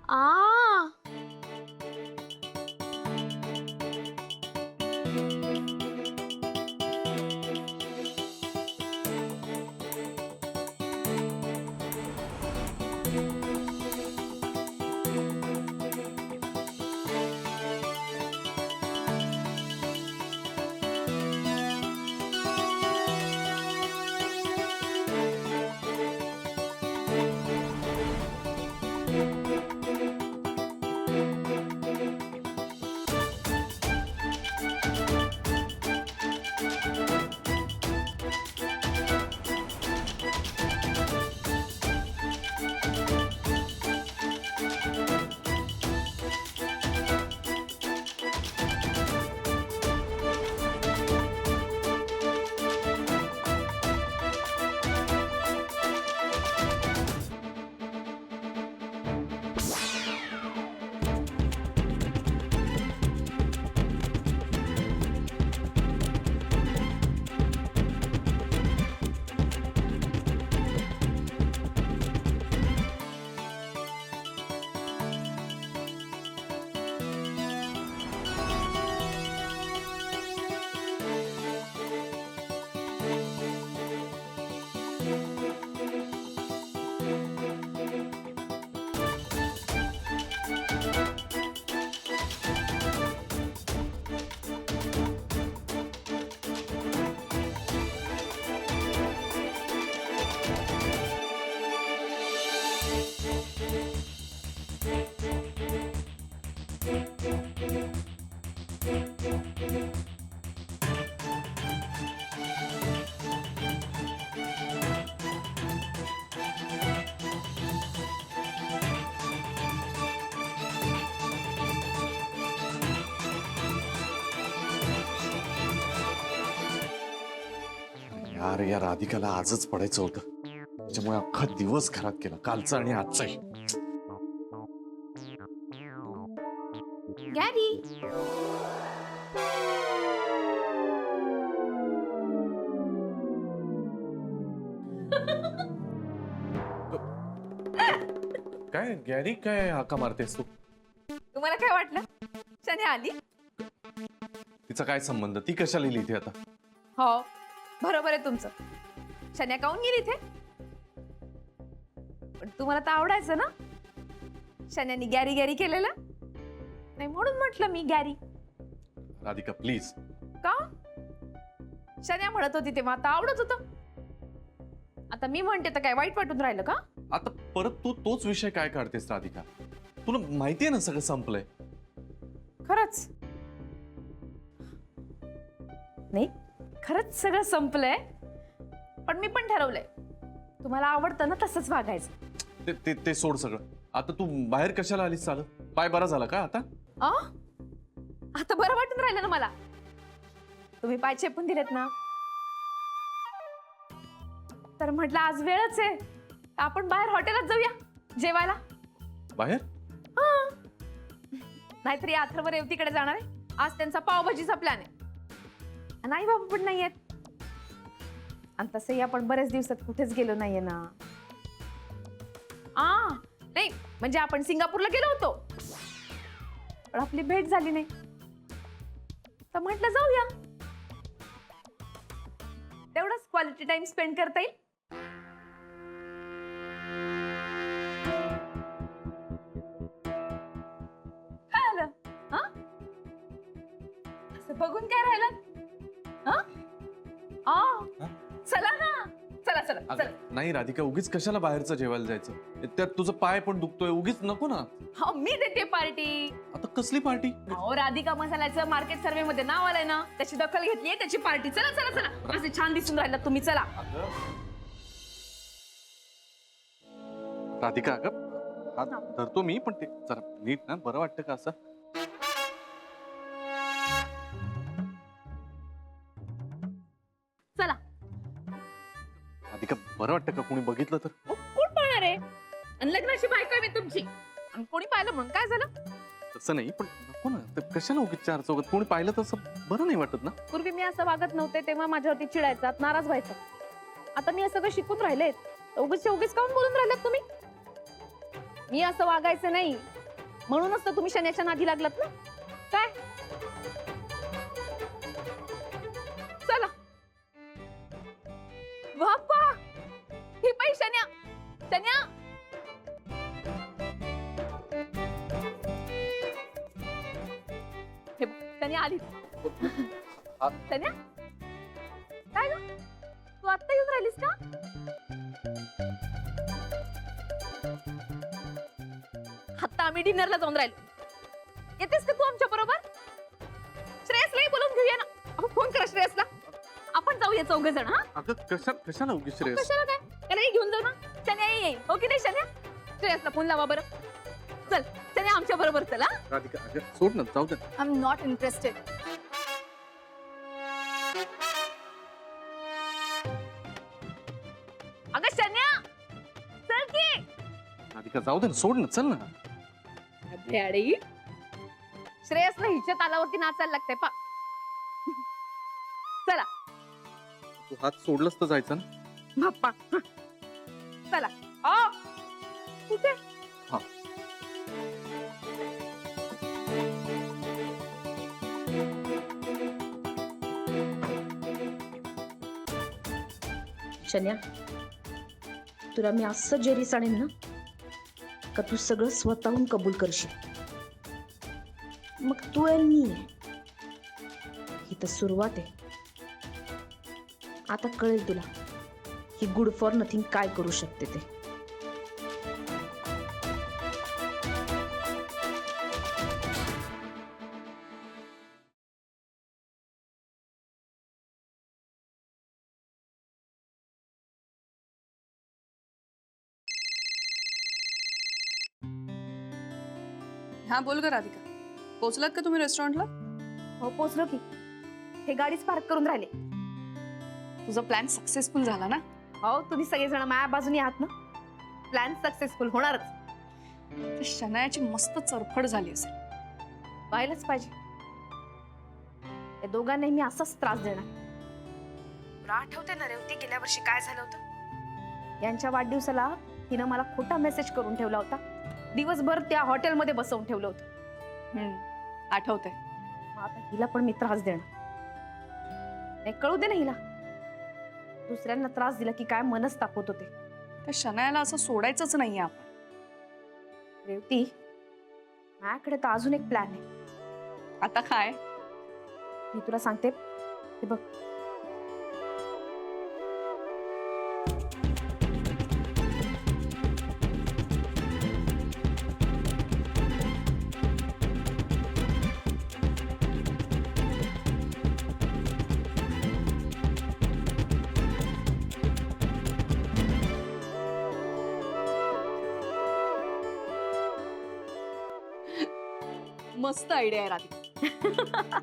आ यार या राधिकाला आजच पडायचं होतं, त्याच्यामुळे अख्खा दिवस घरात केला, कालचा आणि आजचाही. गॅरी काय गॅरी, काय हाका मारतेस तू? तुम्हाला काय वाटलं शनी आली? तिचा काय संबंध? ती कशाला लिहिली इथे आता? हो बरोबर आहे तुमचं. शन्या काऊन गेली इथे? पण तुम्हाला तर आवडायचं ना शन्यानी गॅरी गॅरी केलेलं, नाही म्हणून म्हटलं मी गॅरी. राधिका प्लीज. का शन्या म्हणत होती तेव्हा आता आवडत होतं, आता मी म्हणते तर काय वाईट वाटून राहिलं का? आता परत तू तोच विषय काय काढतेस राधिका? तुला माहितीये ना सगळं संपलंय. खरंच नाही, खरंच सगळं संपलंय. पण मी पण ठरवलंय तुम्हाला आवडतं ना तसंच वागायचं. ते सोड सगळं. आता तू बाहेर कशाला आलीस? चालत पाय बरा झाला का आता? आता बरं वाटून राहिलं ना मला. तुम्ही पाय चेपून दिलेत ना, तर म्हटलं आज वेळच आहे, आपण बाहेर हॉटेलात जाऊया जेवायला. बाहेर? नाहीतरी अथर्व रेवतीकडे जाणार आहे, आज त्यांचा पावभाजीचा प्लॅन आहे. नाही बाबा पण नाही आहेत, आणि तसंही आपण बरेच दिवसात कुठेच गेलो नाहीये ना. नाही म्हणजे आपण सिंगापूरला गेलो होतो, पण आपली भेट झाली नाही, तर म्हटलं जाऊया, तेवढंच क्वालिटी टाइम स्पेंड करता येईल. काय आलं? असं बघून काय राहिलं? चला ना, चला चला चला. नाही राधिका, उगीच कशाला बाहेरचं जेवायला जायचं? त्यात तुझं पाय पण दुखतोय, उगीच नको ना. मी देते पार्टी. आता कसली पार्टी? राधिका मसाल्याचं मार्केट सर्वे मध्ये नाव आलंय ना, त्याची दखल घेतलीये, त्याची पार्टी. चला चला चला, असे छान दिसून राहिला तुम्ही. चला राधिका, अगं हात धरतो मी, पण ते जरा नीट ना, बरं वाटतं का असं? चला. राधिका बरं वाटतं का? कोणी बघितलं तर? कोण पाहणार आहे? आणि लग्नाची बायको आहे मी तुमची, आणि कोणी पाहिलं म्हणून काय झालं? तसं नाही, पण नको ना, ते कशाला उगीच चार चौघात कोणी पाहिलं तसं बरं नाही वाटत ना. पूर्वी मी असं वागत नव्हते, तेव्हा माझ्यावरती चिडायचा, नाराज व्हायचा. आता मी असं शिकून राहिले, उगीच काऊन बोलून राहिलात तुम्ही? मी असं वागायचं नाही, म्हणूनच तर तुम्ही शन्याच्या नादी लागलात ना. काय चला बाप्पा, हे पाय शन्या, शन्या. हे बघ, शन्या आली. शन्या, काय ग, तू आत्ता येऊन राहिलीस का? आता आम्ही डिनरला जाऊन राहिलो. येतेस का तू आमच्या बरोबर? श्रेयसलाही बोलून घेऊया ना. फोन करा श्रेयसला, आपण जाऊया चौघ जण. हा, अगं कशाला उगीच श्रेयस? कशाला काय, त्यालाही घेऊन जाऊ ना. शन्या येईल, हो की नाही शन्या? श्रेयसला फोन लावा बरं. चल शन्या आमच्या बरोबर चल. हा, राधिका अगं सोड ना, जाऊ दे. I am not interested. अगं शन्या चल की. राधिका जाऊ दे ना, सोड ना, चल ना. भ्याडी, श्रेयसला हिच्या तालावरती नाचायला लागतंय पा. चला तू हात सोडलंस तर जायचं ना. बाप्पा, चला. आ, कुठे? हा. शन्या, तुला मी असं जेरीस आणेन ना का तू सगळं स्वतःहून कबूल करशील. मग तू आणि मी आहे. ही तर सुरुवात आहे. आता कळेल तुला ही गुड फॉर नथिंग काय करू शकते ते. हाँ बोल ग राधिका, पोहोचलात का तुम्ही रेस्टॉरंटला? हो पोचलो की. हे गाडीच पार्क करून राहिले. तुझा प्लॅन सक्सेसफुल झाला ना? हो, तुम्ही सगळेजण माझ्या बाजूने आहात ना. प्लॅन सक्सेसफुल होणारच. तर शनायाची मस्त चरफड झाली असेल. व्हायलाच पाहिजे. या दोघांनाही मी असाच त्रास देणार. तुला आठवते ना रेवती, गेल्या वर्षी काय झालं होतं? यांच्या वाढदिवसाला तिनं मला खोटा मेसेज करून ठेवला होता. दिवसभर त्या हॉटेलमध्ये बसवून ठेवलं होतं. आठवतंय. मग आता हिला पण मी त्रास देणार. नाही, कळू दे ना हिला. दुसऱ्यांना त्रास दिला की काय मनस्ताप होत होते. त्या शनायाला असं सोडायचंच नाहीये आपण. रेवती, माझ्याकडे तर अजून एक प्लॅन आहे. आता काय? मी तुला सांगते, हे बघ. मस्त आयडिया आहे राधिका.